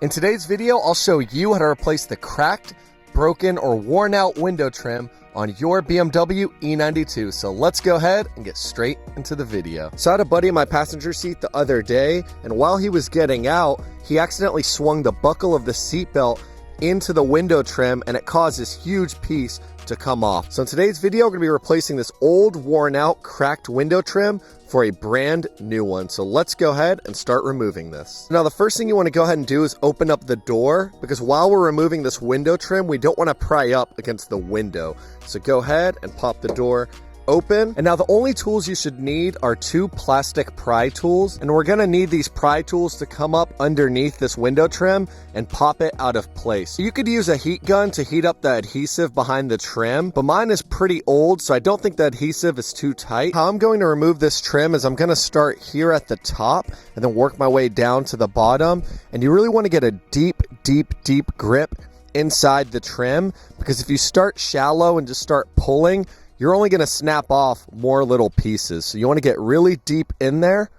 In today's video, I'll show you how to replace the cracked, broken, or worn out window trim on your BMW E92. So let's go ahead and get straight into the video. So I had a buddy in my passenger seat the other day, and while he was getting out, he accidentally swung the buckle of the seatbelt into the window trim, and it caused this huge piece to come off. So in today's video, we're gonna be replacing this old, worn out, cracked window trim for a brand new one. So let's go ahead and start removing this. Now, the first thing you wanna go ahead and do is open up the door, because while we're removing this window trim, we don't wanna pry up against the window. So go ahead and pop the door open. And now the only tools you should need are two plastic pry tools, and we're gonna need these pry tools to come up underneath this window trim and pop it out of place. You could use a heat gun to heat up the adhesive behind the trim, but mine is pretty old, so I don't think the adhesive is too tight. How I'm going to remove this trim is I'm gonna start here at the top and then work my way down to the bottom. And you really wanna get a deep grip inside the trim, because if you start shallow and just start pulling, you're only going to snap off more little pieces. So you want to get really deep in there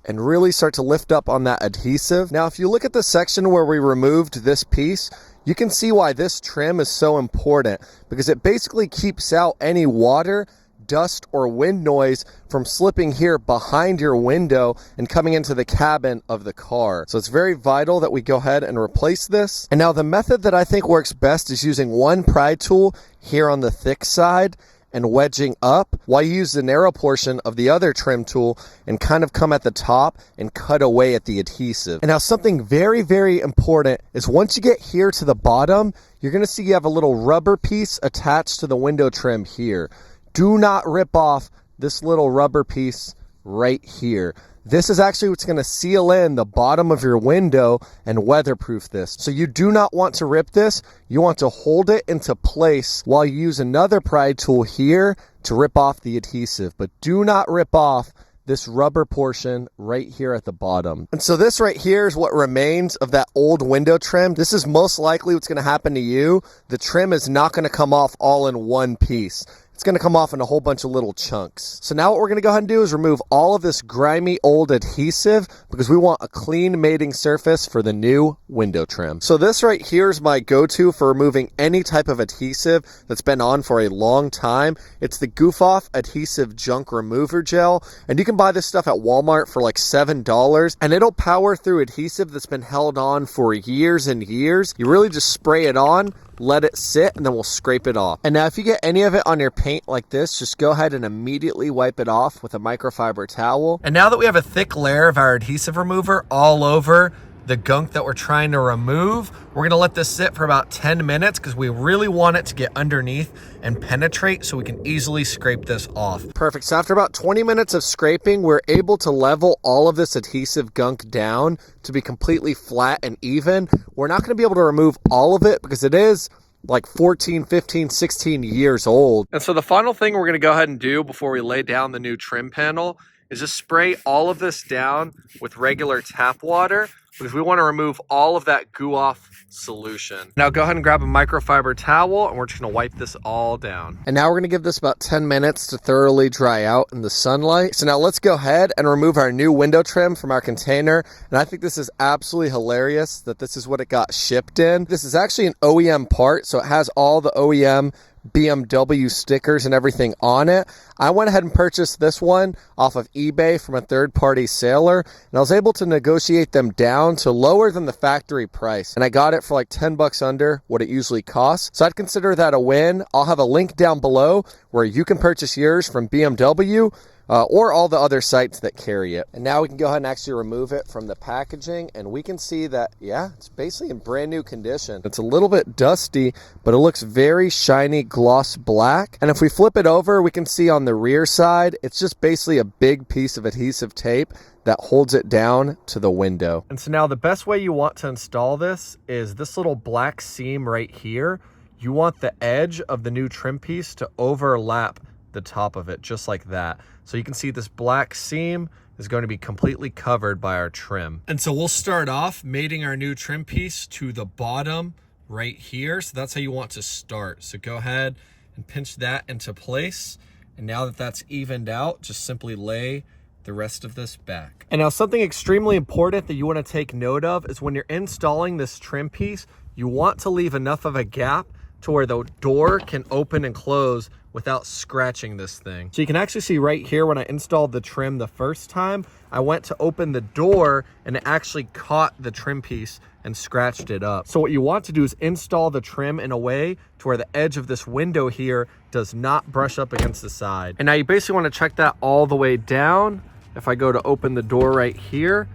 and really start to lift up on that adhesive. Now, if you look at the section where we removed this piece, you can see why this trim is so important, because it basically keeps out any water, dust, or wind noise from slipping here behind your window and coming into the cabin of the car. So it's very vital that we go ahead and replace this. And now the method that I think works best is using one pry tool here on the thick side and wedging up, while you use the narrow portion of the other trim tool and kind of come at the top and cut away at the adhesive. And now something very important is once you get here to the bottom, you're gonna see you have a little rubber piece attached to the window trim here. Do not rip off this little rubber piece right here. This is actually what's going to seal in the bottom of your window and weatherproof this. So you do not want to rip this. You want to hold it into place while you use another pry tool here to rip off the adhesive. But do not rip off this rubber portion right here at the bottom. And so this right here is what remains of that old window trim. This is most likely what's going to happen to you. The trim is not going to come off all in one piece. It's going to come off in a whole bunch of little chunks. So now what we're going to go ahead and do is remove all of this grimy old adhesive, because we want a clean mating surface for the new window trim. So this right here is my go-to for removing any type of adhesive that's been on for a long time. It's the Goof Off Adhesive Junk Remover Gel, and you can buy this stuff at Walmart for like $7, and it'll power through adhesive that's been held on for years and years. You really just spray it on, let it sit, and then we'll scrape it off. And now if you get any of it on your paint like this, just go ahead and immediately wipe it off with a microfiber towel. And now that we have a thick layer of our adhesive remover all over the gunk that we're trying to remove, we're gonna let this sit for about 10 minutes because we really want it to get underneath and penetrate so we can easily scrape this off. Perfect. So after about 20 minutes of scraping, we're able to level all of this adhesive gunk down to be completely flat and even. We're not gonna be able to remove all of it because it is like 14, 15, 16 years old. And so the final thing we're gonna go ahead and do before we lay down the new trim panel is just spray all of this down with regular tap water, because we want to remove all of that goo off solution. Now go ahead and grab a microfiber towel, and we're just going to wipe this all down. And now we're going to give this about 10 minutes to thoroughly dry out in the sunlight. So now let's go ahead and remove our new window trim from our container. And I think this is absolutely hilarious that this is what it got shipped in. This is actually an OEM part, so it has all the OEM BMW stickers and everything on it. I went ahead and purchased this one off of eBay from a third-party seller, and I was able to negotiate them down to lower than the factory price, and I got it for like 10 bucks under what it usually costs. So I'd consider that a win. I'll have a link down below where you can purchase yours from BMW or all the other sites that carry it. And now we can go ahead and actually remove it from the packaging, and we can see that, yeah, it's basically in brand new condition. It's a little bit dusty, but it looks very shiny gloss black. And if we flip it over, we can see on the rear side, it's just basically a big piece of adhesive tape that holds it down to the window. And so now the best way you want to install this is this little black seam right here. You want the edge of the new trim piece to overlap the top of it, just like that. So you can see this black seam is going to be completely covered by our trim. And so we'll start off mating our new trim piece to the bottom right here. So that's how you want to start. So go ahead and pinch that into place. And now that that's evened out, just simply lay the rest of this back. And now something extremely important that you want to take note of is when you're installing this trim piece, you want to leave enough of a gap to where the door can open and close without scratching this thing. So you can actually see right here when I installed the trim the first time, I went to open the door and it actually caught the trim piece and scratched it up. So what you want to do is install the trim in a way to where the edge of this window here does not brush up against the side. And now you basically want to check that all the way down. If I go to open the door right here,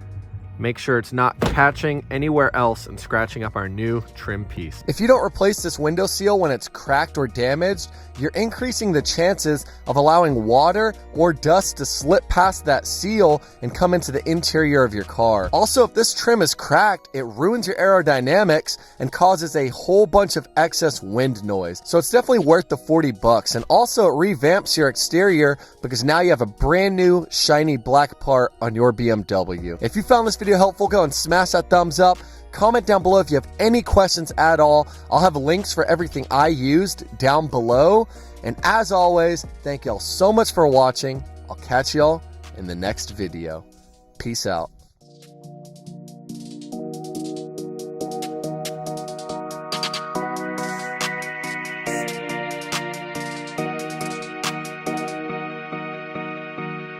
make sure it's not catching anywhere else and scratching up our new trim piece. If you don't replace this window seal when it's cracked or damaged, you're increasing the chances of allowing water or dust to slip past that seal and come into the interior of your car. Also, if this trim is cracked, it ruins your aerodynamics and causes a whole bunch of excess wind noise. So it's definitely worth the 40 bucks. And also it revamps your exterior because now you have a brand new shiny black part on your BMW. If you found this video helpful, go and smash that thumbs up. Comment down below if you have any questions at all. I'll have links for everything I used down below. And as always, thank y'all so much for watching. I'll catch y'all in the next video. Peace out.